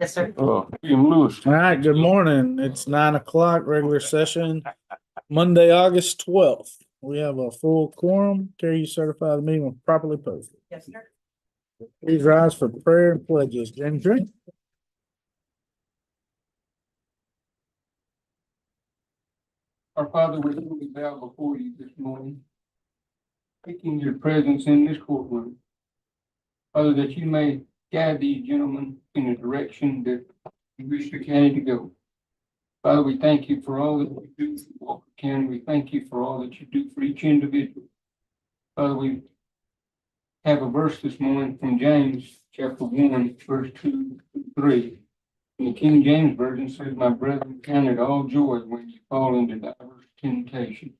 Yes, sir. William Lewis. All right, good morning. It's 9 o'clock, regular session, Monday, August 12th. We have a full quorum. Carrie, you certify the meeting was properly posted. Yes, sir. Please rise for prayer and pledges. James Drake. Our Father, we humbly bow before you this morning, seeking your presence in this courtroom. Father, that you may guide these gentlemen in the direction that you wish the county to go. Father, we thank you for all that you do for Walker County. We thank you for all that you do for each individual. Father, we have a verse this morning from James chapter 1, verse 2 to 3. The King James Version says, "My brethren, count it all joy when you fall into diverse temptation,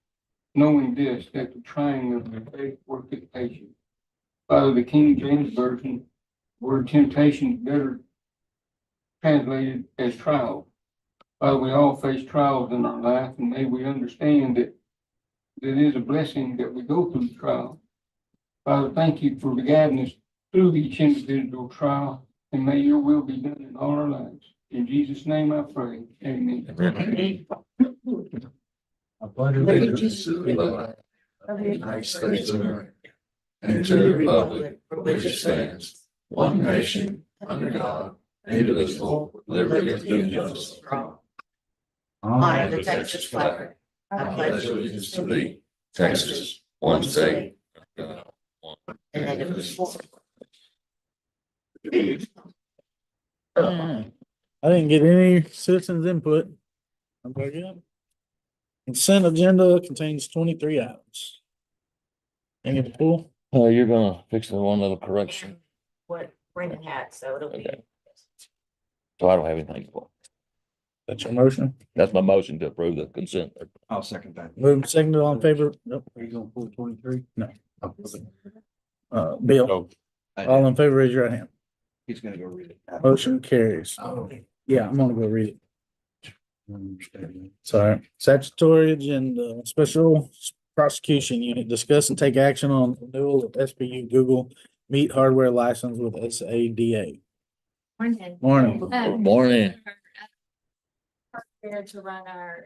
knowing this, that the trying of your faith worketh patience." Father, the King James Version, word temptation is better translated as trial. Father, we all face trials in our life, and may we understand that it is a blessing that we go through trial. Father, thank you for guiding us through each individual trial, and may your will be done in all our lives. In Jesus' name I pray. Amen. I pledge allegiance to the flag of the United States of America and to the republic for which it stands, one nation, under God, indivisible, with liberty and justice for all. I, the Texas flag, I pledge allegiance to thee, Texas, one state, under God, one and indivisible. I didn't get any citizens input. I'm very good. Consent agenda contains 23 items. Anything to pull? You're gonna fix the one little correction, What Brendan had, so it'll be. Okay. so I don't have anything for. That's your motion. That's my motion to approve the consent. I'll second that. Move seconded, all in favor? Nope. Are you gonna pull 23? No. Bill, all in favor, raise your right hand. He's gonna go read it. Motion carries. Oh. Yeah, I'm gonna go read it. Sorry. Statutory agenda, special prosecution unit, discuss and take action on renewal of SPU Google Meet hardware license with SADA. Morning. Morning. Good morning. Prepared to run our,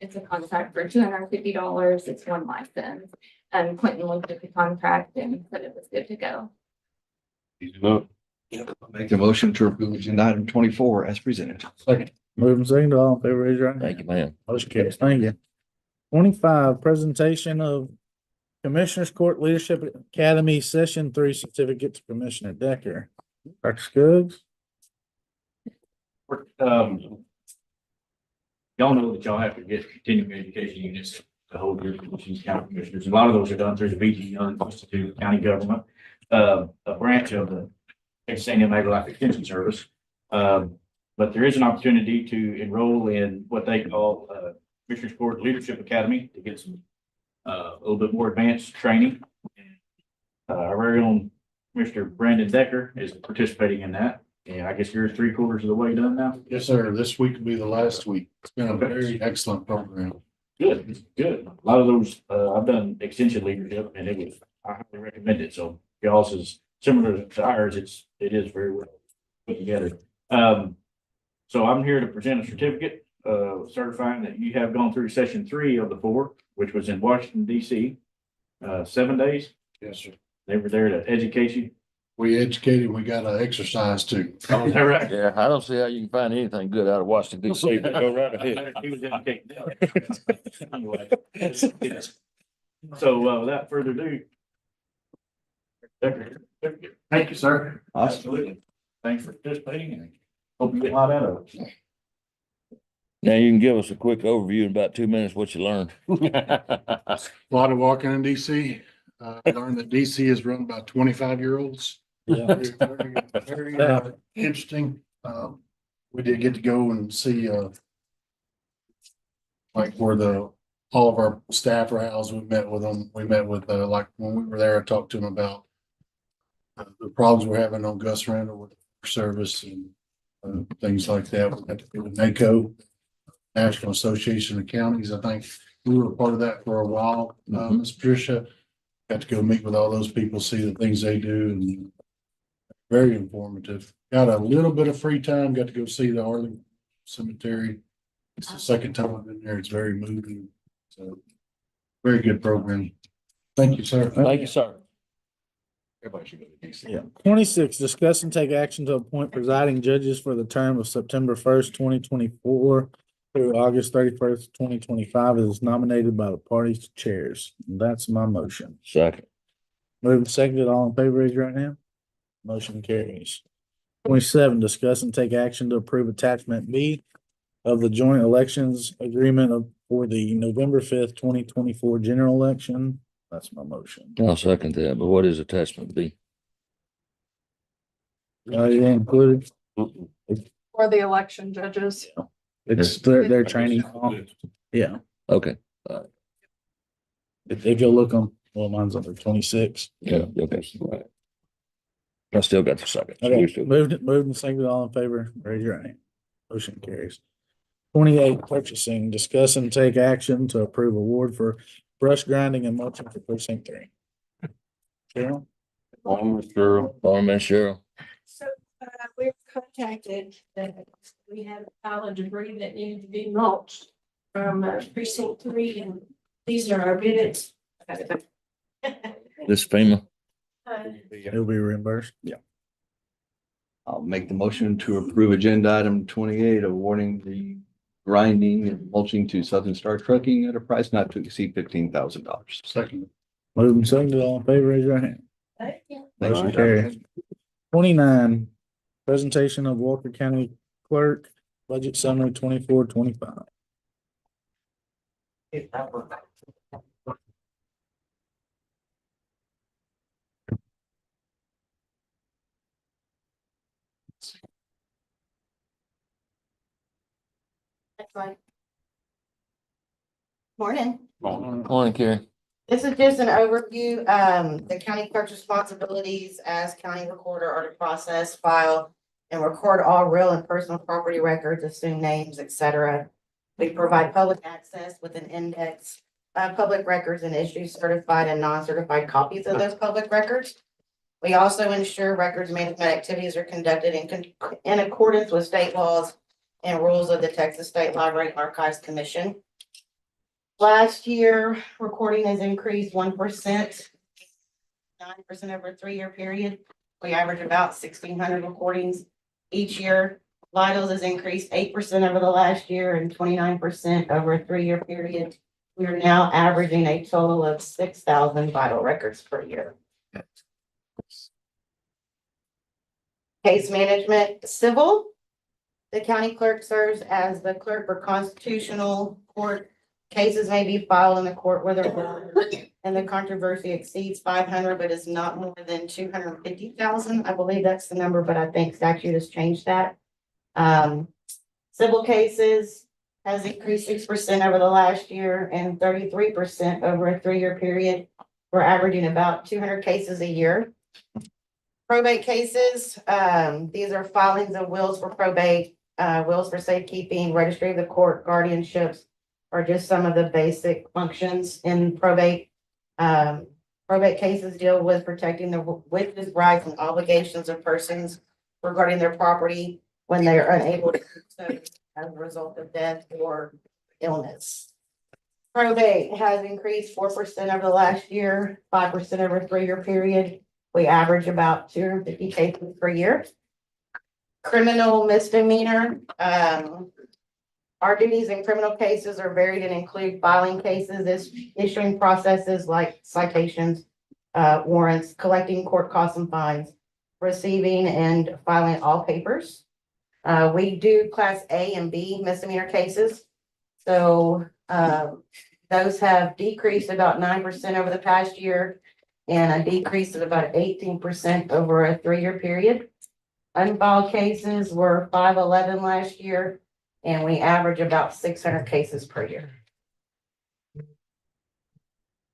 it's a contract for $250. It's one license. Quentin looked at the contract and said it was good to go. Make the motion to approve agenda item 24 as presented. Second. Moving second, all in favor, raise your hand. Thank you, man. Motion carries. Thank you. 25, presentation of Commissioners Court Leadership Academy Session 3 certificate to Commissioner Decker. Dr. Scuggs? Y'all know that y'all have to get continuing education units to hold your commissions, county commissioners. A lot of those are done through the BG Institute of County Government, a branch of the Texas A&M Life Extension Service. But there is an opportunity to enroll in what they call Commissioners Court Leadership Academy to get some a little bit more advanced training. Our very own Mr. Brandon Decker is participating in that. And I guess you're 3/4 of the way done now. Yes, sir. This week will be the last week. It's been a very excellent program. Good, good. A lot of those, I've done extension leadership and I highly recommend it. So y'all's is similar to ours. It is very well put together. So I'm here to present a certificate, certifying that you have gone through session 3 of the 4, which was in Washington, DC, 7 days. Yes, sir. They were there to educate you. We educated, we got to exercise too. Oh, is that right? Yeah, I don't see how you can find anything good out of Washington DC, but go right ahead. He was educating them. Anyway. So without further ado. Decker. Thank you, sir. Absolutely. Thanks for participating and hope you get a lot out of it. Now you can give us a quick overview in about 2 minutes what you learned. A lot of walking in DC. I learned that DC is run by 25-year-olds. Yeah. Very interesting. We did get to go and see like where all of our staff are housed. We met with them. We met with like when we were there, I talked to them about the problems we're having on Gus Randall with the service and things like that. We got to go to NACO, National Association of Counties. I think we were a part of that for a while. Ms. Patricia got to go meet with all those people, see the things they do, and Very informative. Got a little bit of free time, got to go see the Arlington Cemetery. It's the second time I've been there. It's very moving. So very good program. Thank you, sir. Thank you, sir. Everybody should go to DC. Yeah. 26, discuss and take action to appoint presiding judges for the term of September 1st, 2024 through August 31st, 2025, as nominated by the party's chairs. That's my motion. Second. Moving seconded, all in favor, raise your right hand. Motion carries. 27, discuss and take action to approve attachment B of the joint elections agreement for the November 5th, 2024 general election. That's my motion. I'll second that, but what is attachment B? You included? For the election judges. It's their training. Yeah, Okay, if you'll look on, well, mine's under 26. yeah, okay. Right. I still got the second. Okay, moved and seconded, all in favor, raise your hand. Motion carries. 28, purchasing, discuss and take action to approve award for brush grinding and mulching for precinct 3. Cheryl? Alderman Cheryl. So, we're contacted that we have a pile of debris that needed to be mulched from precinct 3, and these are our bids. This FEMA. It'll be reimbursed. I'll make the motion to approve agenda item 28, awarding the grinding and mulching to Southern Star Trucking at a price not to exceed $15,000. Second. Moved and seconded, all in favor, raise your hand. Motion Thank you. carries. 29, presentation of Walker County Clerk, budget summary 24-25. Next slide. Morning. Morning, Carrie. This is just an overview. The county clerk's responsibilities as county recorder are to process, file, and record all real and personal property records, assume names, etc. We provide public access with an index of public records and issue certified and non-certified copies of those public records. We also ensure records management activities are conducted in accordance with state laws and rules of the Texas State Library Archives Commission. Last year, recording has increased 1%, 9% over a 3-year period. We average about 1,600 recordings each year. Vitals has increased 8% over the last year and 29% over a 3-year period. We are now averaging a total of 6,000 vital records per year. Case management, civil. The county clerk serves as the clerk for constitutional court. Cases may be filed in the court where and the controversy exceeds 500, but is not more than 250,000. I believe that's the number, but I think statute has changed that. Civil cases has increased 6% over the last year and 33% over a 3-year period. We're averaging about 200 cases a year. Probate cases, these are filings of wills for probate, wills for safekeeping, registry of the court, guardianships, are just some of the basic functions in probate. Probate cases deal with protecting the witness rights and obligations of persons regarding their property when they are unable to do so as a result of death or illness. Probate has increased 4% over the last year, 5% over a 3-year period. We average about 250 cases per year. Criminal misdemeanor, our duties in criminal cases are varied and include filing cases, issuing processes like citations, warrants, collecting court costs and fines, receiving and filing all papers. We do class A and B misdemeanor cases. So those have decreased about 9% over the past year and a decrease of about 18% over a 3-year period. Unfiled cases were 511 last year, and we average about 600 cases per year.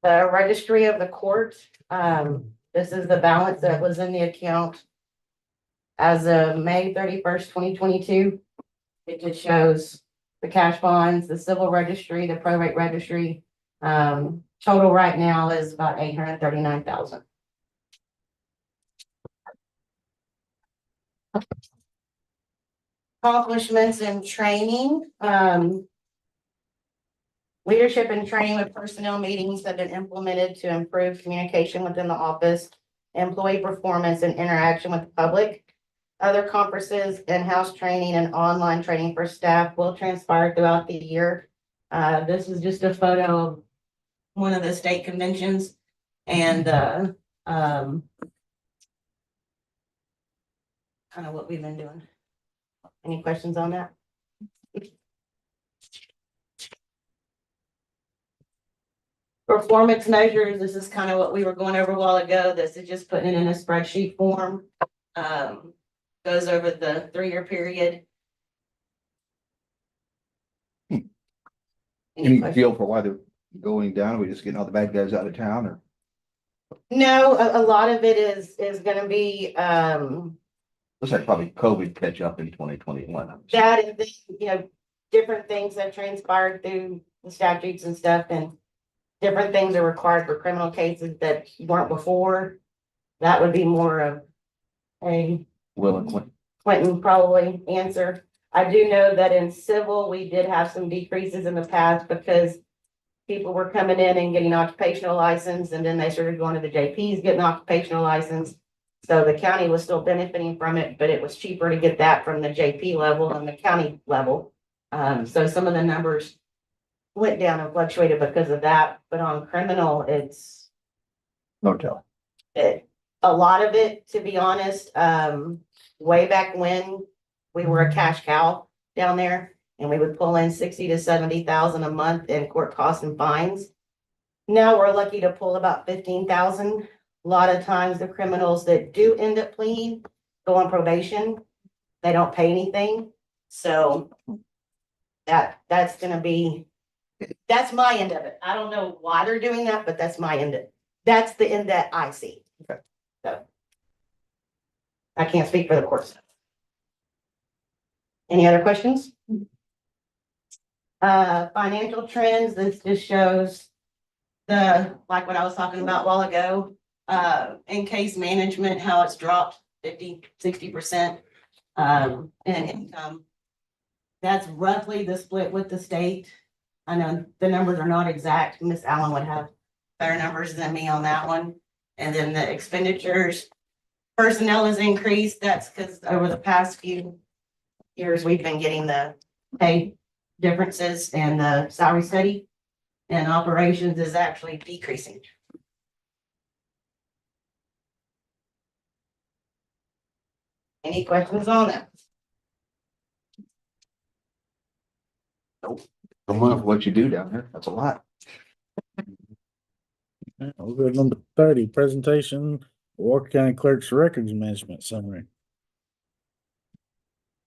The registry of the court, this is the balance that was in the account as of May 31st, 2022. It just shows the cash bonds, the civil registry, the probate registry. Total right now is about 839,000. Accomplishments and training, leadership and training with personnel meetings have been implemented to improve communication within the office, employee performance and interaction with the public. Other conferences, in-house training and online training for staff will transpire throughout the year. This is just a photo of one of the state conventions and, kind of what we've been doing. Any questions on that? Performance measures, this is kind of what we were going over a while ago. This is just putting it in a spreadsheet form. Goes over the 3-year period. Any Any questions? feel for why they're going down? Are we just getting all the bad guys out of town or? No, a lot of it is gonna be, Looks like probably COVID catch up in 2021. that and then, different things that transpired through the statutes and stuff and different things are required for criminal cases that weren't before. That would be more of a Will and Clint. Quentin probably answer. I do know that in civil, we did have some decreases in the past because people were coming in and getting occupational license and then they started going to the JPs, getting occupational license. So the county was still benefiting from it, but it was cheaper to get that from the JP level than the county level. So some of the numbers went down and fluctuated because of that, but on criminal, it's No tell. a lot of it, to be honest, way back when we were a cash cow down there and we would pull in 60 to 70,000 a month in court costs and fines. Now we're lucky to pull about 15,000. A lot of times the criminals that do end up pleading go on probation. They don't pay anything. So that's gonna be, that's my end of it. I don't know why they're doing that, but that's my end of it. That's the end that I see. Okay. So I can't speak for the courts. Any other questions? Financial trends, this just shows like what I was talking about a while ago, in case management, how it's dropped 50-60% in income. That's roughly the split with the state. I know the numbers are not exact. Miss Allen would have better numbers than me on that one. And then the expenditures, personnel has increased. That's because over the past few years, we've been getting the pay differences and the salary study. And operations is actually decreasing. Any questions on that? A month, what you do down there, that's a lot. Yeah, we'll go to number 30, presentation, Walker County Clerk's Records Management Summary.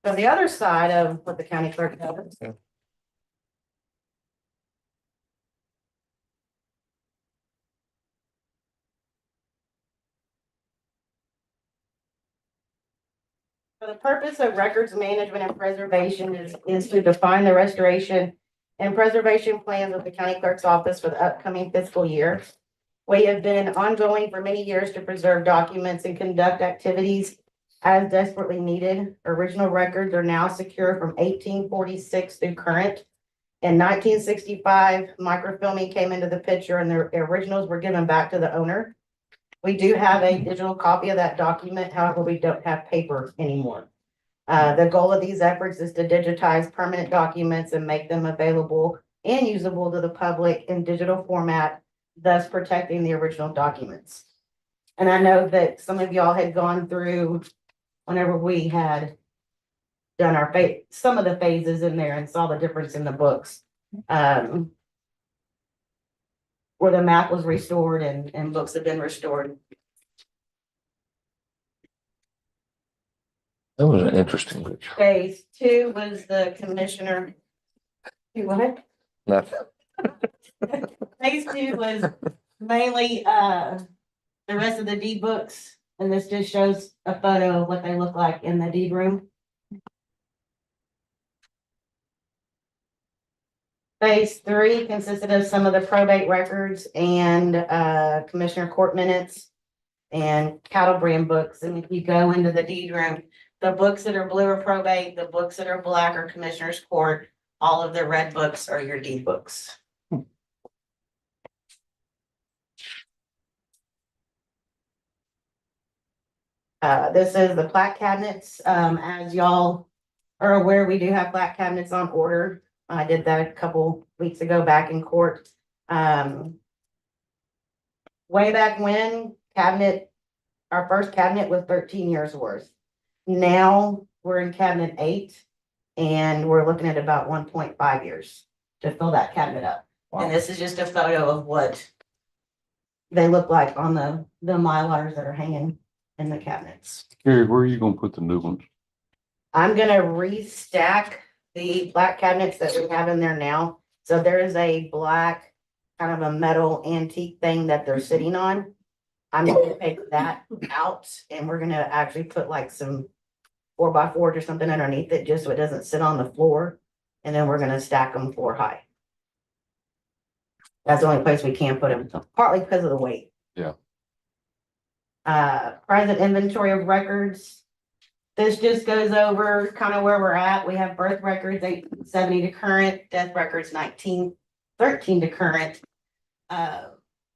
So the other side of what the county clerk does. For the purpose of records management and preservation is to define the restoration and preservation plans of the county clerk's office for the upcoming fiscal year. We have been ongoing for many years to preserve documents and conduct activities as desperately needed. Original records are now secure from 1846 through current. In 1965, microfilming came into the picture and the originals were given back to the owner. We do have a digital copy of that document, however, we don't have paper anymore. The goal of these efforts is to digitize permanent documents and make them available and usable to the public in digital format, thus protecting the original documents. And I know that some of y'all had gone through whenever we had done our some of the phases in there and saw the difference in the books. Where the map was restored and books have been restored. That was an interesting picture. Phase 2 was the commissioner. What? Nothing. Phase 2 was mainly the rest of the deed books, and this just shows a photo of what they look like in the deed room. Phase 3 consisted of some of the probate records and commissioner court minutes and cattle brand books. And if you go into the deed room, The books that are blue are probate, the books that are black are commissioner's court, all of the red books are your deed books. This is the plaque cabinets. As y'all are aware, we do have plaque cabinets on order. I did that a couple weeks ago back in court. Way back when our first cabinet was 13 years worth. Now we're in cabinet 8 and we're looking at about 1.5 years to fill that cabinet up. And this is just a photo of what they look like on the Mylars that are hanging in the cabinets. Carrie, where are you gonna put the new ones? I'm gonna restack the black cabinets that we have in there now. So there is a black, kind of a metal antique thing that they're sitting on. I'm gonna take that out and we're gonna actually put like some 4x4 or something underneath it, just so it doesn't sit on the floor. And then we're gonna stack them floor high. That's the only place we can put them, partly because of the weight. Yeah. Present inventory of records. This just goes over kind of where we're at. We have birth records 1870 to current, death records 1913 to current.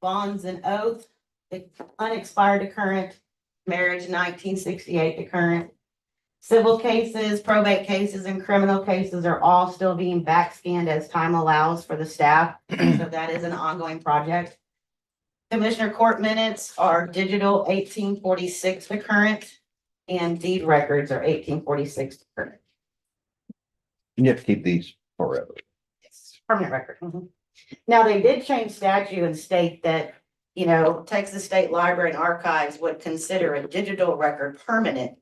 Bonds and oath, unexpired to current, marriage 1968 to current. Civil cases, probate cases, and criminal cases are all still being back scanned as time allows for the staff. So that is an ongoing project. Commissioner court minutes are digital 1846 to current, and deed records are 1846 to current. You have to keep these forever. It's permanent record. Mhm. Now, they did change statute and state that, Texas State Library and Archives would consider a digital record permanent.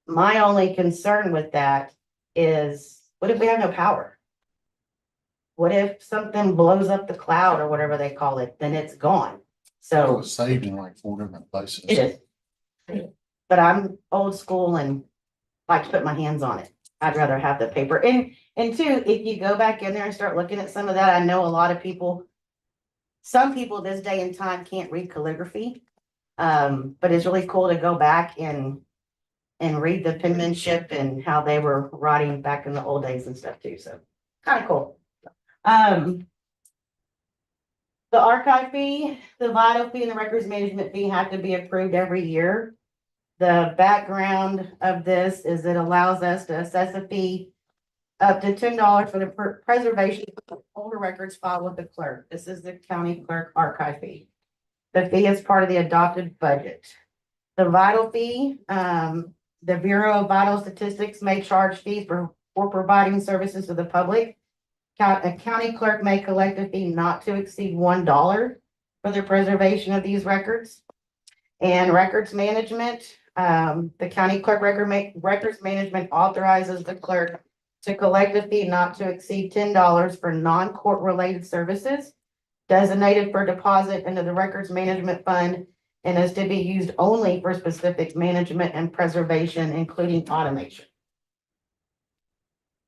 My only concern with that is, what if we have no power? What if something blows up the cloud or whatever they call it, then it's gone. It So was saved in like 4 different places. it is. But I'm old school and like to put my hands on it. I'd rather have the paper. And two, if you go back in there and start looking at some of that, I know a lot of people, some people this day and time can't read calligraphy. But it's really cool to go back and read the penmanship and how they were writing back in the old days and stuff too. So kind of cool. The archive fee, the vital fee, and the records management fee have to be approved every year. The background of this is it allows us to assess a fee up to $10 for the preservation of older records filed with the clerk. This is the county clerk archive fee. The fee is part of the adopted budget. The vital fee, the Bureau of Vital Statistics may charge fees for providing services to the public. A county clerk may collect a fee not to exceed $1 for the preservation of these records. And records management, the county clerk records management authorizes the clerk to collect a fee not to exceed $10 for non-court related services designated for deposit into the records management fund and is to be used only for specific management and preservation, including automation.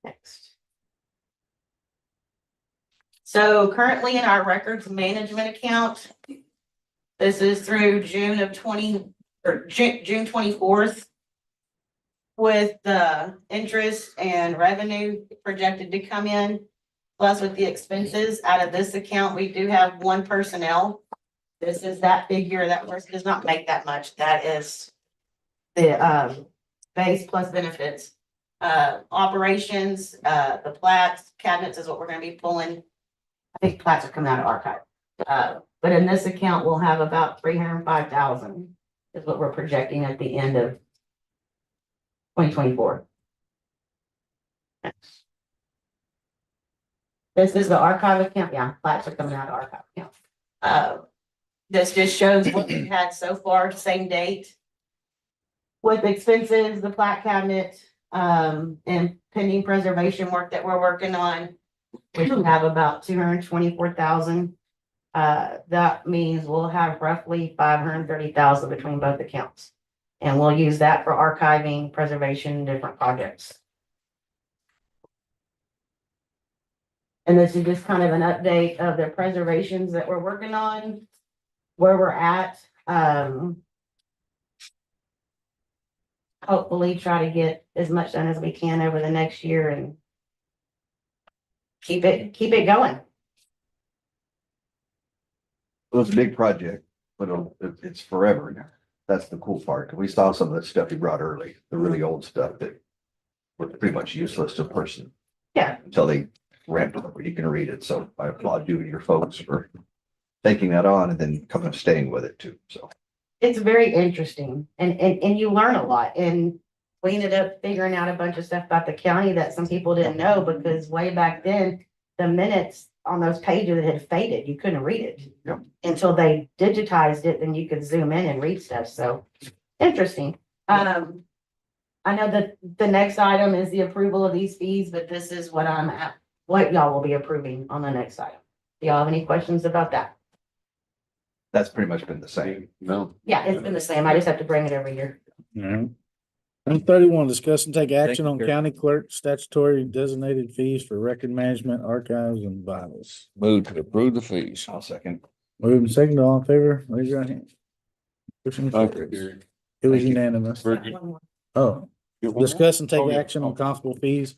Next. So currently in our records management account, this is through June 24th. With the interest and revenue projected to come in, plus with the expenses out of this account, we do have one personnel. This is that figure. That person does not make that much. That is the base plus benefits. Operations, the plats, cabinets is what we're going to be pulling. I think plats are coming out of archive. But in this account, we'll have about 305,000 is what we're projecting at the end of 2024. This is the archive account. Yeah, plats are coming out of archive account. This just shows what we've had so far, same date. With expenses, the plat cabinet, and pending preservation work that we're working on, we have about 224,000. That means we'll have roughly 530,000 between both accounts. And we'll use that for archiving, preservation, different projects. And this is just kind of an update of the preservations that we're working on, where we're at. I hopefully try to get as much done as we can over the next year and keep it going. It was a big project, but it's forever now. That's the cool part. We saw some of that stuff he brought early, the really old stuff that was pretty much useless to a person. Yeah. Until they ramped it up where you can read it. So I applaud you and your folks for taking that on and then coming and staying with it too. So. It's very interesting and you learn a lot. And we ended up figuring out a bunch of stuff about the county that some people didn't know, because way back then, the minutes on those pages had faded. You couldn't read it. Yep. Until they digitized it, then you could zoom in and read stuff. So interesting. I know that the next item is the approval of these fees, but this is what what y'all will be approving on the next item. Do y'all have any questions about that? That's pretty much been the same. No. Yeah, it's been the same. I just have to bring it every year. Alright. Number 31, discuss and take action you, on Karen. county clerk statutory designated fees for record management, archives, and vitals. Move to approve the fees. I'll second. Moving second, all in favor, raise your hand. Motion Okay. carries. It was Thank you. unanimous. Very One more. Oh, discuss and take Oh, yeah. action on constable fees,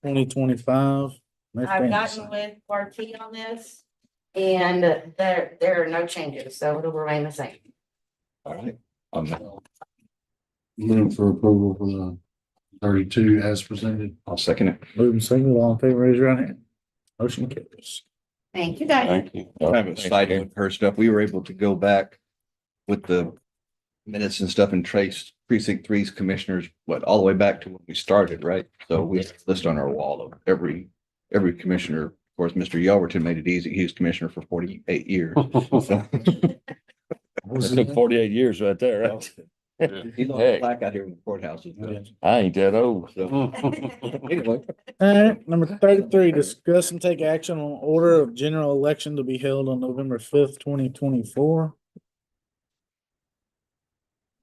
2025. I've gotten with RT on this, and there are no changes, so it'll remain the same. All right. Move for approval for the 32 as presented. I'll second it. Moving second, all in favor, raise your hand. Motion carries. Thank you, guys. Thank you. Kind of excited with her stuff. We were able to go back with the minutes and stuff and trace precinct three's commissioners, all the way back to when we started, right? So we have a list on our wall of every commissioner. Of course, Mr. Yelverton made it easy. He was commissioner for 48 years. So, It took 48 years right there, right? he's on the Heck. plaque out here in the courthouse. I ain't that old. So, anyway, Alright, number 33, discuss and take action on order of general election to be held on November 5th, 2024.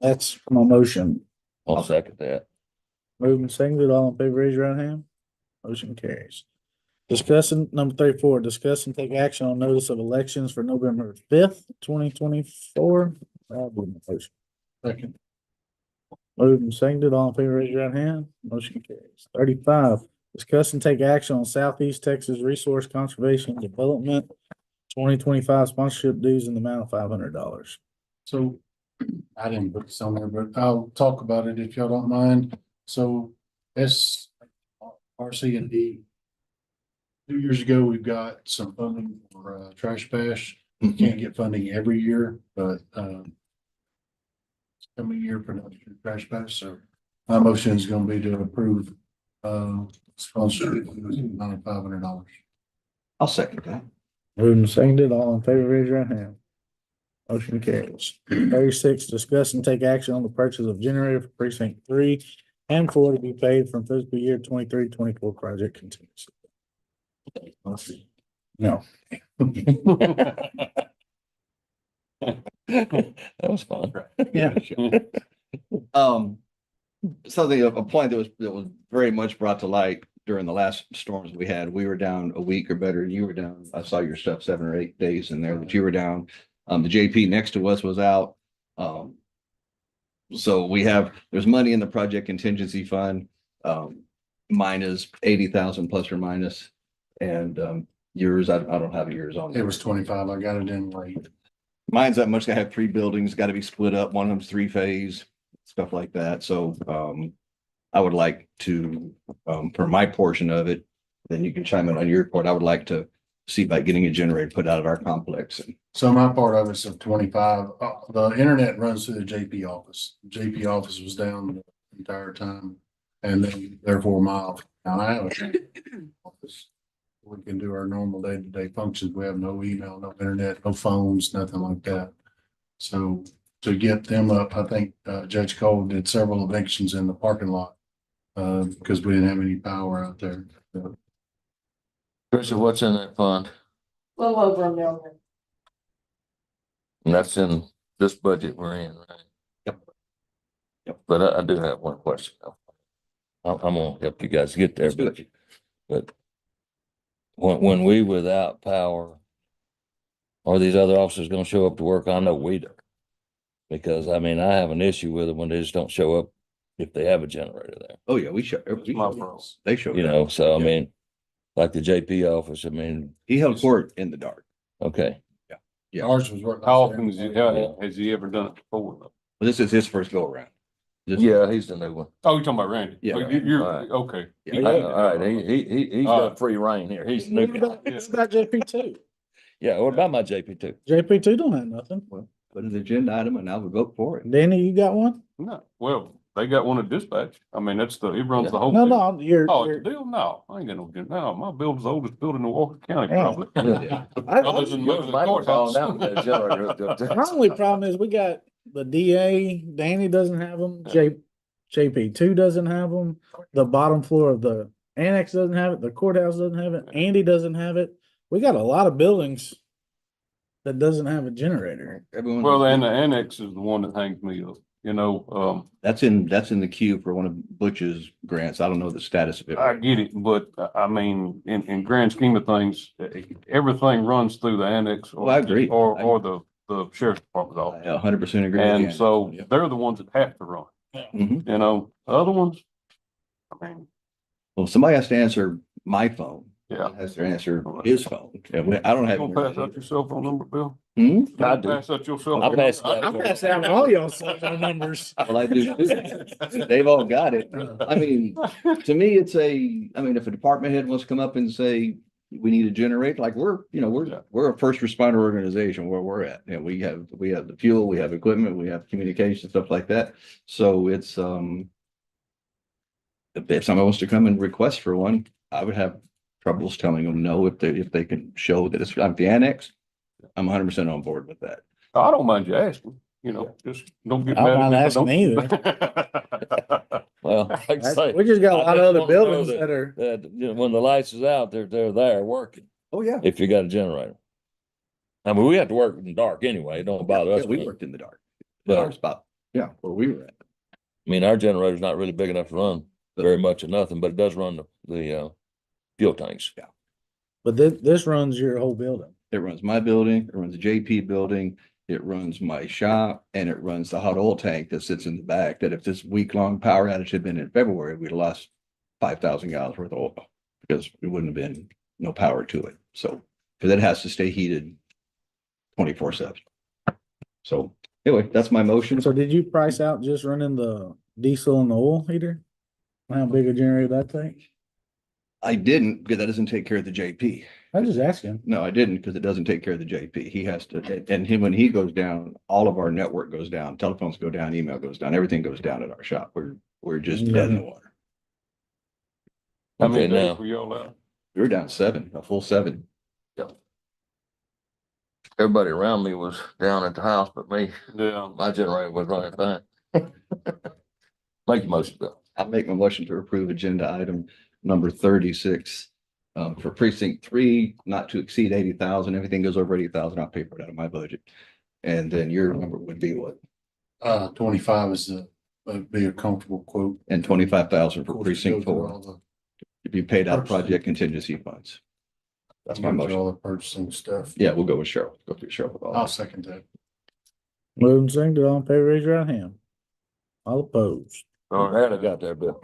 That's my motion. I'll second that. Moving seconded, all in favor, raise your right hand. Motion carries. Discussing, number 34, discuss and take action on notice of elections for November 5th, 2024. That'll be my motion. Second. Moving seconded, all in favor, raise your right hand. Motion carries. 35, discuss and take action on Southeast Texas Resource Conservation Development 2025 sponsorship dues in the amount of $500. So I didn't put this on there, but I'll talk about it if y'all don't mind. So RC&D. 2 years ago, we've got some funding for Trash Bash. We can't get funding every year, but coming year for next year Trash Bash. So my motion is going to be to approve sponsorship amount of $500. I'll second that. Moving seconded, all in favor, raise your right hand. Motion carries. 36, discuss and take action on the purchase of generator for precinct 3 and 4 to be paid from fiscal year 23-24 project contingency. No. That was fun. Yeah. Something, a point that was very much brought to light during the last storms we had. We were down a week or better. You were down, I saw your stuff 7 or 8 days in there, but you were down. The JP next to us was out. So there's money in the project contingency fund. Mine is 80,000 plus or minus. And yours, I don't have yours on It there. was 25. I got it in late. Mine's that much. I have 3 buildings, got to be split up. One of them's 3-phase, stuff like that. So I would like to, for my portion of it, then you can chime in on your report. I would like to see about getting a generator put out at our complex. So my part of it's of 25. The internet runs through the JP office. JP office was down the entire time. And then therefore now I have a office. We can do our normal day-to-day functions. We have no email, no internet, no phones, nothing like that. So to get them up, I think Judge Cole did several evictions in the parking lot because we didn't have any power out there. So, Tricia, what's in that fund? A little over $1 million. And that's in this budget we're in, right? Yep. But I do have one question. I'm gonna help you guys get there, but when we without power, are these other officers gonna show up to work? I know we do. Because I mean, I have an issue with it when they just don't show up if they have a generator there, Oh, yeah, we show, It's my problem. they showed you up. know, so I Yeah. mean, like the JP office, I mean, He held court in the dark. okay. Yeah. Ours was right. How often has he ever done it before? But this is his first go around. Yeah, he's the new one. Oh, you're talking about Randy? Yeah. So you're, All right. okay. Yeah. All right, he's All got right. free reign here. He's the new guy. It's about JP two. Yeah, what about my JP two? JP two don't have nothing. Put an agenda item and I would vote for it. Danny, you got one? No, well, they got one at dispatch. I mean, it runs the whole. No, deal. no, you're. Oh, it's a deal? No, I ain't got no, no, my building's the oldest building in Walker County, Yeah. probably. Other than Yours the might be courthouse. falling down with that generator. My only problem is we got the DA, Danny doesn't have them, JP two doesn't have them, the bottom floor of the annex doesn't have it, the courthouse doesn't have it, Andy doesn't have it. We got a lot of buildings that doesn't have a generator. Everyone. Well, and the annex is the one that hangs me up, you know, That's in the queue for one of Butch's grants. I don't know the status of it. I get it, but I mean, in grand scheme of things, everything runs through the annex. Well, I agree. Or the sheriff's department's office. 100% agree. with And you. so Yeah. they're the ones that have to run, Mhm. you know, the other ones, I mean, Well, somebody has to answer my phone. yeah. One has to answer his phone. And I don't You have. gonna pass out your cell phone number, Bill? Hmm? You I gonna do. Pass out your cell phone? I pass number? I'm passing out all y'all cell phone numbers. Well, I do too. They've all got it. I mean, to me, if a department head wants to come up and say, we need a generator, like Yeah. we're a first responder organization where we're at. And we have the fuel, we have equipment, we have communication, stuff like that. So it's, if someone wants to come and request for one, I would have troubles telling them no if they can show that it's like the annex. I'm 100% on board with that. I don't mind you asking, you know, just don't get I don't mad at mind me. asking Well, like I say. We just got a lot of I other just wanna know buildings that are. That, you know, when the lights is out, they're there working, Oh, yeah. if you got a generator. I mean, we have to work in the dark anyway, it don't bother us. Yeah, we worked in the dark. But- Our spot, yeah, where we were at. I mean, our generator's not really big enough to run very much of nothing, but it does run the fuel tanks. But this runs your whole building. It runs my building, it runs the JP building, it runs my shop, and it runs the hot oil tank that sits in the back, that if this week-long power outage had been in February, we'd have lost 5,000 gallons worth of oil because we wouldn't have been no power to it. So, because it has to stay heated 24/7. So anyway, that's my motion. So did you price out just running the diesel and the oil heater? How big a generator that takes? I didn't, because that doesn't take care of the JP. I'm just asking. No, I didn't, because it doesn't take care of the JP. He has to, and him, when he goes down, all of our network goes down, telephones go down, email goes down, everything goes down at our shop. We're just dead in the water. How many Okay, days now, were y'all out? We were down 7, a full 7. everybody around me was down at the house, but me, Yeah. my generator was running fine. Make the motion, Bill. I'll make my motion to approve agenda item number 36. For precinct 3, not to exceed 80,000. Everything goes over 80,000, I'll pay for it out of my budget. And then your number would be what? 25 would be a comfortable quote. And 25,000 for Go precinct through 4 all the- to be paid out of Purchasing. project contingency funds. That's my go through motion. All the purchasing stuff. Yeah, we'll go with Cheryl. Go through Cheryl with all I'll that. second that. Moving second, all in favor, raise your right hand. All opposed. All Barely got there, Bill.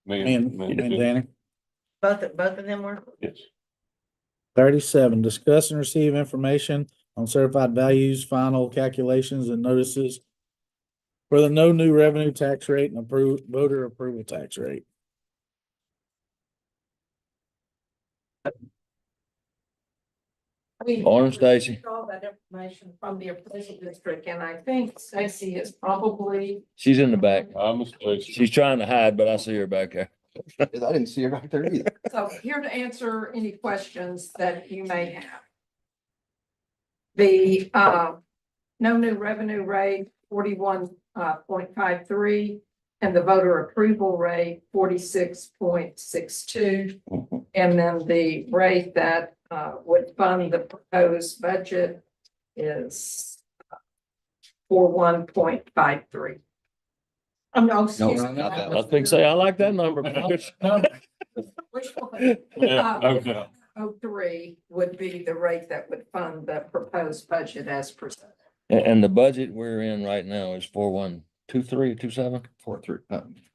Me and Danny. Both of them were? Yes. 37, discuss and receive information on certified values, final calculations and notices for the no new revenue tax rate and voter approval tax rate. Morning, Stacy. All that information from the appraisal district, and I think Stacy is probably, She's in the back. I'm a She's trying to hide, but I see her back there. I didn't see her back there either. so here to answer any questions that you may have. The no new revenue rate, 41.53, and the voter approval rate, 46.62. And then the rate that would fund the proposed budget is 41.53. Oh, no, excuse me. not that I was say, I like that number. Which one? Yeah, no doubt. 03 would be the rate that would fund the proposed budget as presented. And the budget we're in right now is 4123, 27, 4-3.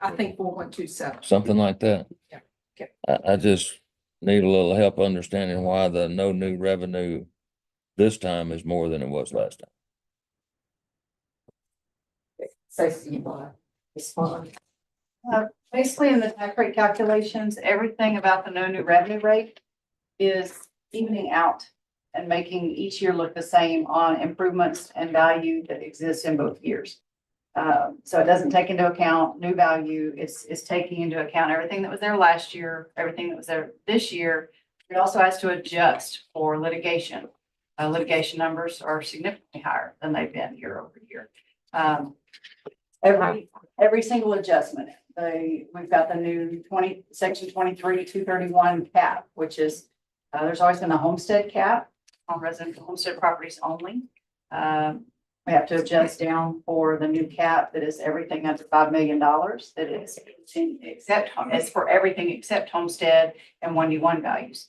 I think 4127. something like that. Yeah, okay. I just need a little help understanding why the no new revenue this time is more than it was last time. Stacy, you want to respond? Basically, in the tax rate calculations, everything about the no new revenue rate is evening out and making each year look the same on improvements and value that exists in both years. So it doesn't take into account new value. It's taking into account everything that was there last year, everything that was there this year. It also has to adjust for litigation. Litigation numbers are significantly higher than they've been year over year. Every single adjustment, we've got the new section 23-231 cap, which is, there's always been a homestead cap on residential homestead properties only. We have to adjust down for the new cap that is everything under $5 million. That is it's for everything except homestead and 1-to-1 values.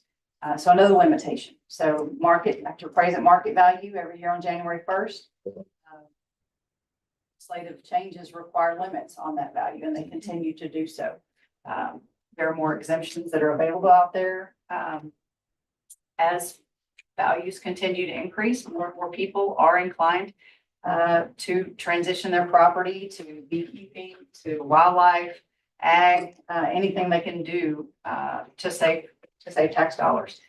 So another limitation. So market, have to appraise at market value every year on January 1st. Legislative changes require limits on that value, and they continue to do so. There are more exemptions that are available out there. As values continue to increase, more and more people are inclined to transition their property to beekeeping, to wildlife, ag, anything they can do to save tax dollars.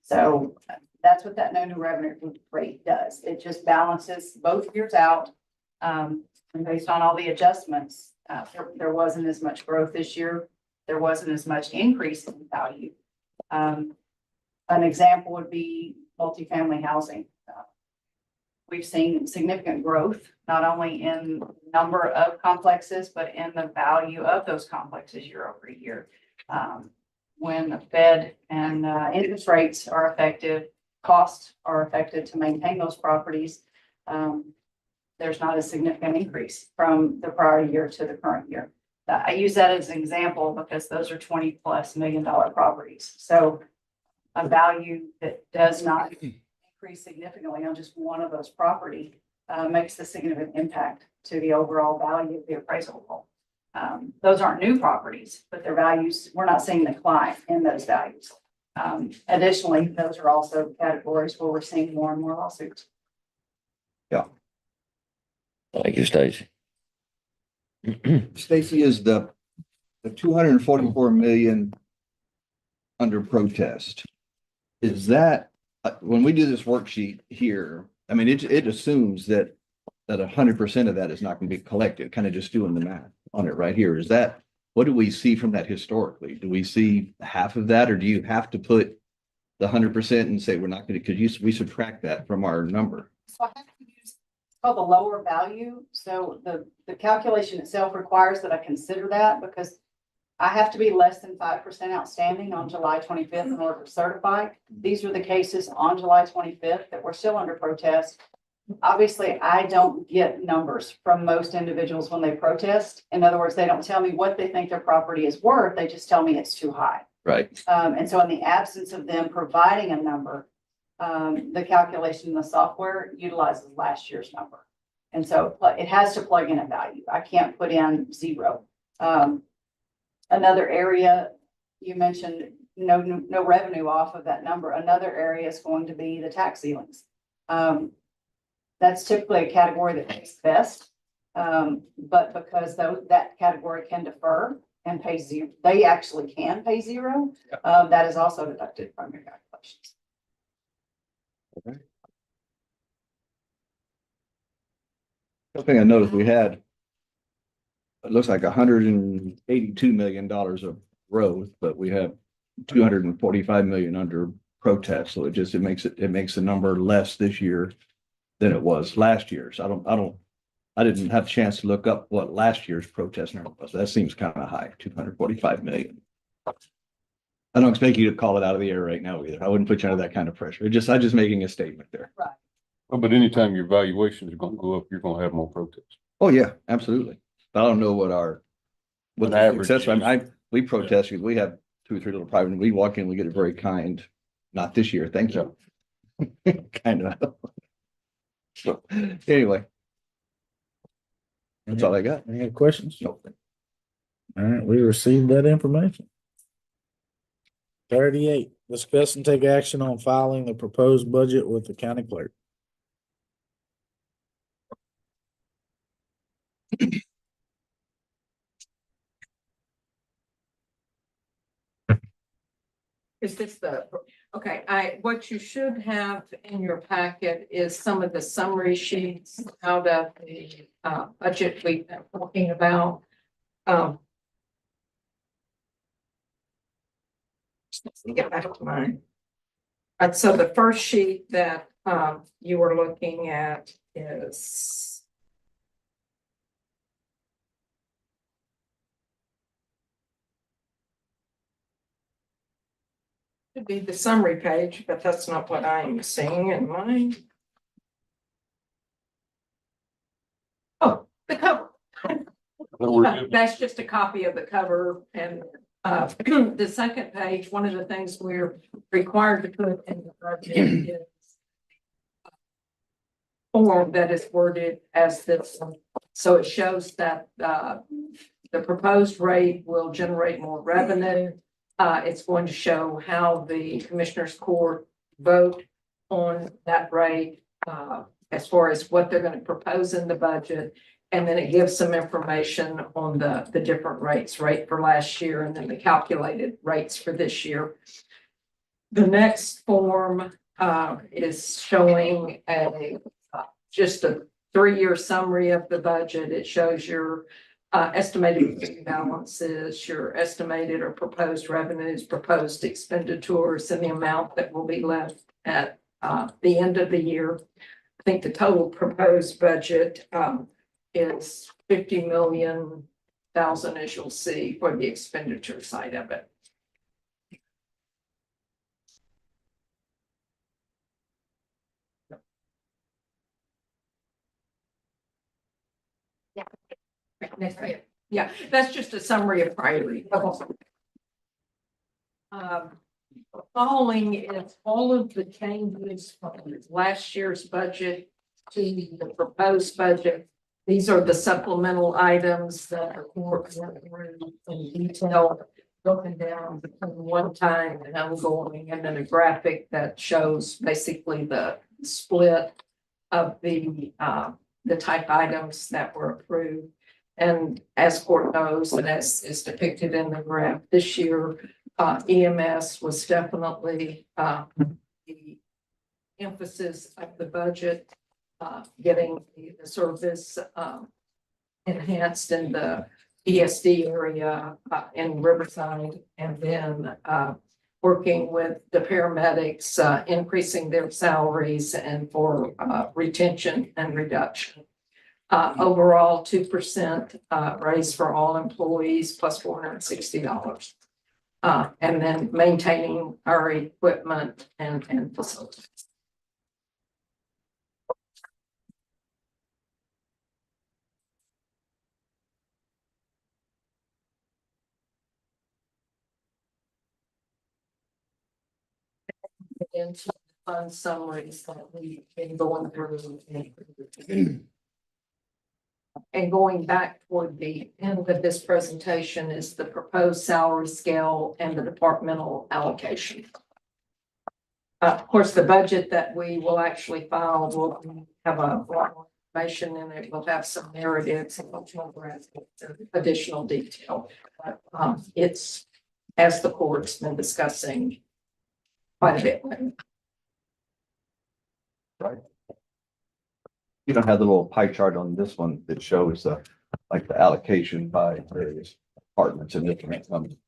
So that's what that no new revenue rate does. It just balances both years out. And based on all the adjustments, there wasn't as much growth this year. There wasn't as much increase in value. An example would be multifamily housing. We've seen significant growth, not only in number of complexes, but in the value of those complexes year over year. When the Fed and interest rates are effective, costs are affected to maintain those properties. There's not a significant increase from the prior year to the current year. I use that as an example because those are $20+ million properties. So a value that does not increase significantly on just one of those property makes a significant impact to the overall value of the appraisal pool. Those aren't new properties, but their values, we're not seeing decline in those values. Additionally, those are also categories where we're seeing more and more lawsuits. Yeah. Thank you, Stacy. Stacy, is the 244 million under protest? Is that, when we do this worksheet here, I mean, it assumes that 100% of that is not going to be collected, kind of just doing the math on it right here. Is that, what do we see from that historically? Do we see half of that, or do you have to put the 100% and say we're not going to, because we subtract that from our number? So I have to use called the lower value. So the calculation itself requires that I consider that because I have to be less than 5% outstanding on July 25th in order to certify. These are the cases on July 25th that were still under protest. Obviously, I don't get numbers from most individuals when they protest. In other words, they don't tell me what they think their property is worth. They just tell me it's too high. Right. And so in the absence of them providing a number, the calculation in the software utilizes last year's number. And so it has to plug in a value. I can't put in 0. Another area you mentioned, no revenue off of that number. Another area is going to be the tax ceilings. That's typically a category that pays best. But because that category can defer and pay 0, they actually can pay 0. That is also deducted from your calculations. Okay. The thing I noticed we had, it looks like $182 million of growth, but we have 245 million under protest. So it makes the number less this year than it was last year. So I didn't have a chance to look up what last year's protest number was. That seems kind of high, 245 million. I don't expect you to call it out of the air right now either. I wouldn't put you under that kind of pressure. I'm just making a statement there. Right. Well, but anytime your valuation is going to go up, you're going to have more protests. Oh yeah, absolutely. But I don't know what the average success. is. I mean, we protest. We have 2 or 3 little private. We walk in, we get a very kind. Not this year, thank you. Kind of. So, anyway, that's all I got. Any questions? No. All right, we received that information. 38, discuss and take action on filing the proposed budget with the county clerk. Is this okay, what you should have in your packet is some of the summary sheets out of the budget we've been talking about. Let's get back to mine. So the first sheet that you were looking at is should be the summary page, but that's not what I'm seeing in mine. Oh, the cover. That's just a copy of the cover, and the second page, one of the things we're required to put in the budget is form that is worded as this. So it shows that the proposed rate will generate more revenue. It's going to show how the commissioners court vote on that rate as far as what they're going to propose in the budget. And then it gives some information on the different rates, rate for last year, and then the calculated rates for this year. The next form is showing just a 3-year summary of the budget. It shows your estimated balances, your estimated or proposed revenues, proposed expenditures, and the amount that will be left at the end of the year. I think the total proposed budget is 50 million thousand, as you'll see, for the expenditure side of it. Next page. Yeah, that's just a summary of priority. Following is all of the changes from last year's budget to the proposed budget. These are the supplemental items that are more in detail, broken down between one time and ongoing, and then a graphic that shows basically the split of the type items that were approved. And as court knows, and as is depicted in the graph this year, EMS was definitely the emphasis of the budget, getting the service enhanced in the ESD area in Riverside, and then working with the paramedics, increasing their salaries and for retention and reduction. Overall, 2% raise for all employees plus $460. And then maintaining our equipment and facilities. Into the fund summaries that we've been going through. And going back toward the end of this presentation is the proposed salary scale and the departmental allocation. Of course, the budget that we will actually file will have a lot more information in it. We'll have some narratives and additional detail. But it's, as the court's been discussing quite a bit. Right. You don't have the little pie chart on this one that shows like the allocation by various departments and different income.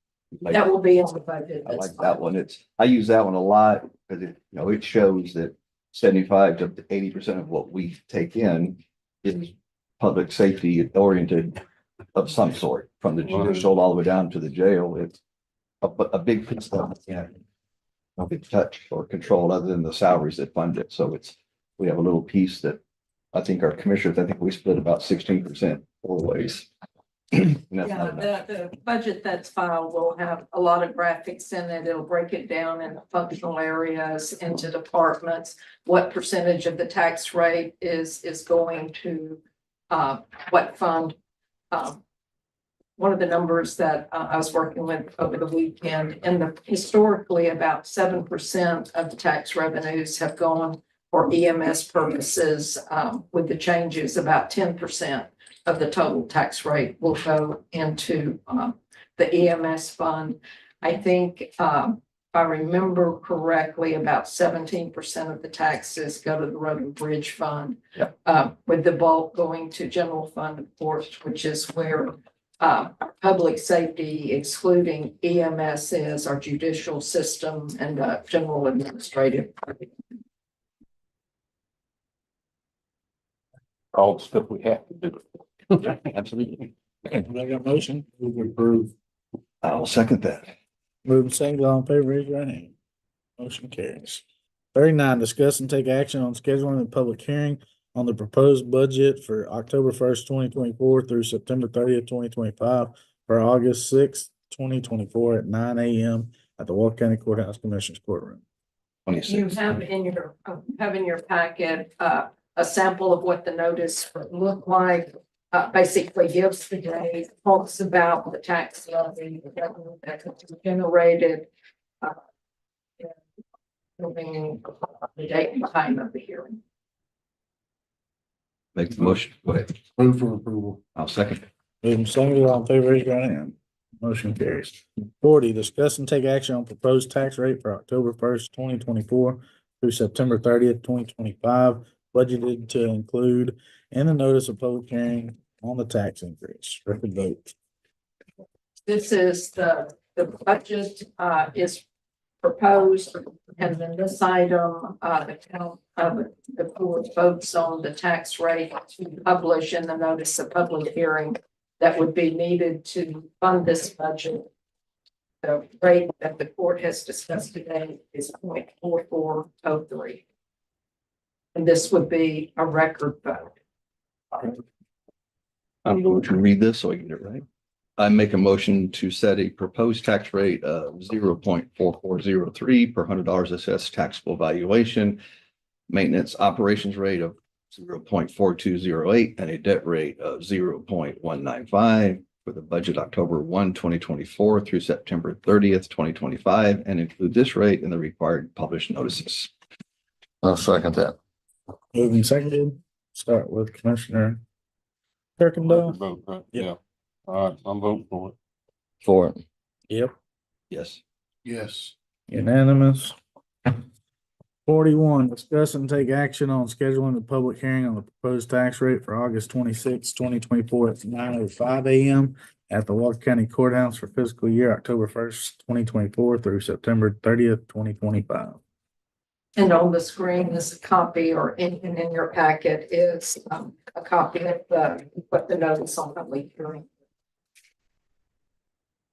That will be in the budget. I like that one. I use that one a lot because it shows that 75 to 80% of what we take in is public safety oriented of some sort, from the judicial all the way down to the jail. It's a big piece of it can't be touched or controlled other than the salaries that fund it. So we have a little piece that I think our commissioners, we split about 16% four ways. And that's Yeah, not enough. the budget that's filed will have a lot of graphics in it. It'll break it down in functional areas into departments. What percentage of the tax rate is going to what fund? One of the numbers that I was working with over the weekend, and historically, about 7% of the tax revenues have gone for EMS purposes. With the changes, about 10% of the total tax rate will go into the EMS fund. I think, if I remember correctly, about 17% of the taxes go to the Road and Bridge Fund. Yep. With the bulk going to general fund, of course, which is where public safety, excluding EMS, is our judicial system and general administrative. All the stuff we have to do. Absolutely. I got a motion. Move to approve. I'll second that. Moving second, all in favor, raise your right hand. Motion carries. 39, discuss and take action on scheduling a public hearing on the proposed budget for October 1st, 2024 through September 30th, 2025 for August 6th, 2024 at 9 a.m. at the Walker County Courthouse Commissioners Courtroom. You 26. have in your packet, a sample of what the notice would look like. Basically gives the date, talks about the tax levy, the revenue that could be generated. Moving the date and time of the hearing. Make the motion. Go ahead. Move for approval. I'll second. Moving second, all in favor, raise your right hand. Motion carries. 40, discuss and take action on proposed tax rate for October 1st, 2024 through September 30th, 2025, budgeted to include in the notice of public hearing on the tax increase. Record vote. This is the budget, is proposed, and then this item, the count of the board votes on the tax rate to publish in the notice of public hearing that would be needed to fund this budget. The rate that the court has discussed today is 0.4403. And this would be a record vote. I'm going to read this so I get it right. I make a motion to set a proposed tax rate of 0.4403 per $100 assessed taxable valuation, maintenance operations rate of 0.4208, and a debt rate of 0.195 for the budget October 1, 2024 through September 30th, 2025, and include this rate in the required published notices. I'll second that. Moving seconded, start with Commissioner Kirkendall. Vote, right? Yep. Yeah. All right, I'm voting for it. For it. Yep. Yes. Yes. Unanimous. 41, discuss and take action on scheduling a public hearing on the proposed tax rate for August 26, 2024 at 9:05 a.m. at the Walker County Courthouse for fiscal year October 1st, 2024 through September 30th, 2025. And on the screen is a copy, or in your packet is a copy of what the notice on public hearing.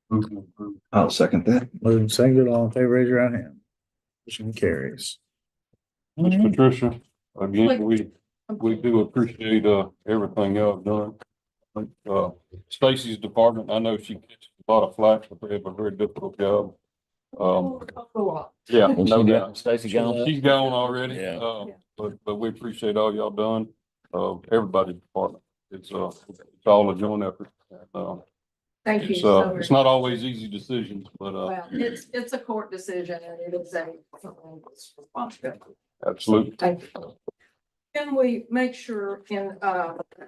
Move to approve. I'll second that. Moving seconded, all in favor, raise your right hand. Motion carries. Ms. Patricia, again, we do appreciate everything y'all have done. Stacy's department, I know she gets a lot of flack, but they have a very difficult job. Yeah, no doubt. Stacy gone? She's gone already. Yeah. But we appreciate all y'all done, everybody's department. It's all a joint effort. Thank you so much. It's not always easy decisions, but, Well, it's a court decision and it is a responsibility. absolutely. Thank you. Can we make sure on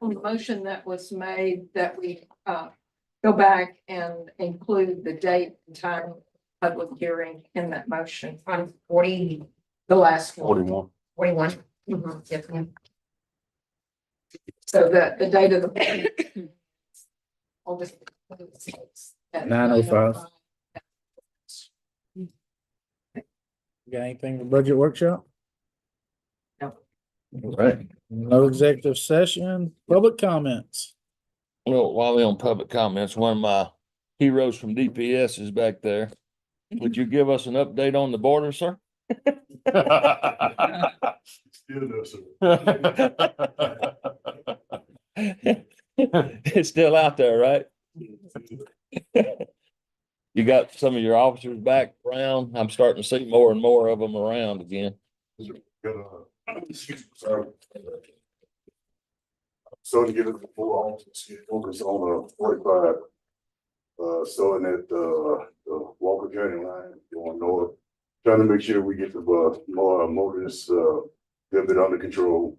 the motion that was made that we go back and include the date and time of public hearing in that motion on 40, the last one? 41. 41. Mhm, yes, ma'am. So that the date of the August 26th at 9:05. Got anything for budget workshop? No. All right. No executive session, public comments. Well, while we're on public comments, one of my heroes from DPS is back there. Would you give us an update on the border, sir? Still does, sir. It's still out there, right? You got some of your officers back around. I'm starting to see more and more of them around again. So to get it before officers get focused on 45, starting at the Walker County line going north, trying to make sure we get the more motorists a little bit under control.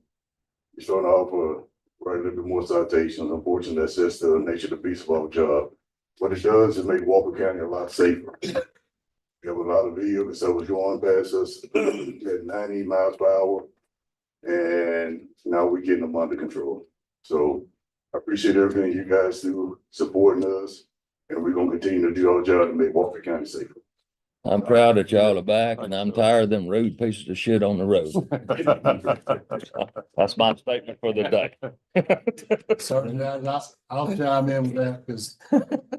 We're starting off write a little bit more citations. Unfortunately, that's just the nature of the beast of our job. What it does is make Walker County a lot safer. We have a lot of vehicles that was going past us at 90 miles per hour, and now we're getting them under control. So I appreciate everything you guys do supporting us, and we're gonna continue to do our job to make Walker County safer. I'm proud that y'all are back and I'm tired of them rude pieces of shit on the road. That's my statement for the day. Certainly, I'll chime in with that, because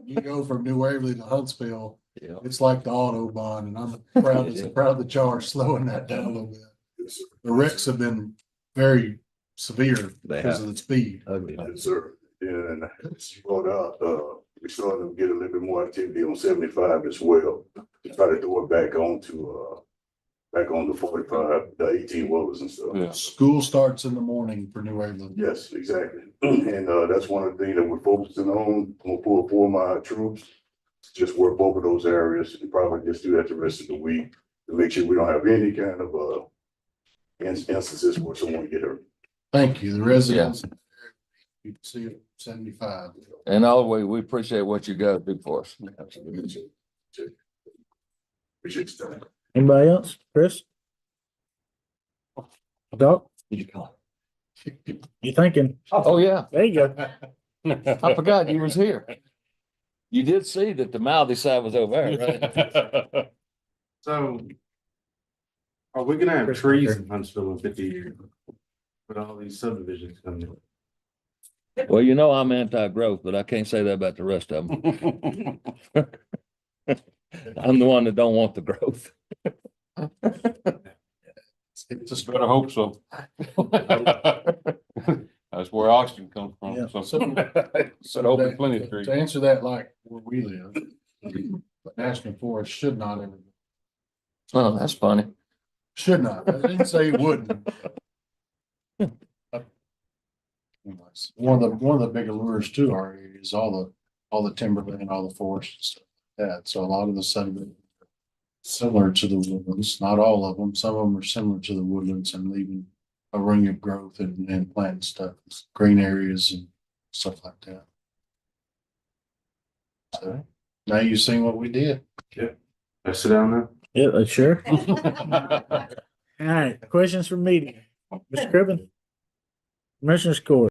you go from New Waverly to Huntsville, Yeah. it's like the Autobahn, and I'm proud of the charge slowing that down a little bit. The wrecks have been very severe They because of the speed. Ugly. Yes, sir. And as you brought out, we're starting to get a little bit more activity on 75 as well, to try to throw it back on to 45, the 18 wheelers and stuff. School starts in the morning for New Waverly. Yes, exactly. And that's one of the things that we're focusing on. I'm gonna pull 4 of my troops, just work both of those areas, and probably just do that the rest of the week to make sure we don't have any kind of instances where someone get hurt. Thank you. The residents. You can see it 75. And always, we appreciate what you guys do for us. Appreciate your time. Anybody else? Chris? Doc, Did you call? you thinking? Oh, yeah. There you go. I forgot you was here. You did see that the mouthy side was over there, right? So are we gonna have trees in Huntsville in 50 years? With all these subdivisions coming in? Well, you know, I'm anti-growth, but I can't say that about the rest of them. I'm the one that don't want the growth. Just Better hope so. That's where oxygen comes Yeah. from. So open plenty of trees. To answer that, like where we live, the National Forest should not ever, Oh, that's funny. should not. I didn't say it wouldn't. Anyways, one of the big allures to our area is all the timberland, all the forest and stuff like that. So a lot of the subdivisions are similar to the woodlands, not all of them. Some of them are similar to the woodlands and leaving a ring of growth and planting stuff, green areas and stuff like that. So now you've seen what we did. Let's sit down now. Yeah, sure. All right, questions from media. Mr. Cribbin? Commissioner's Court.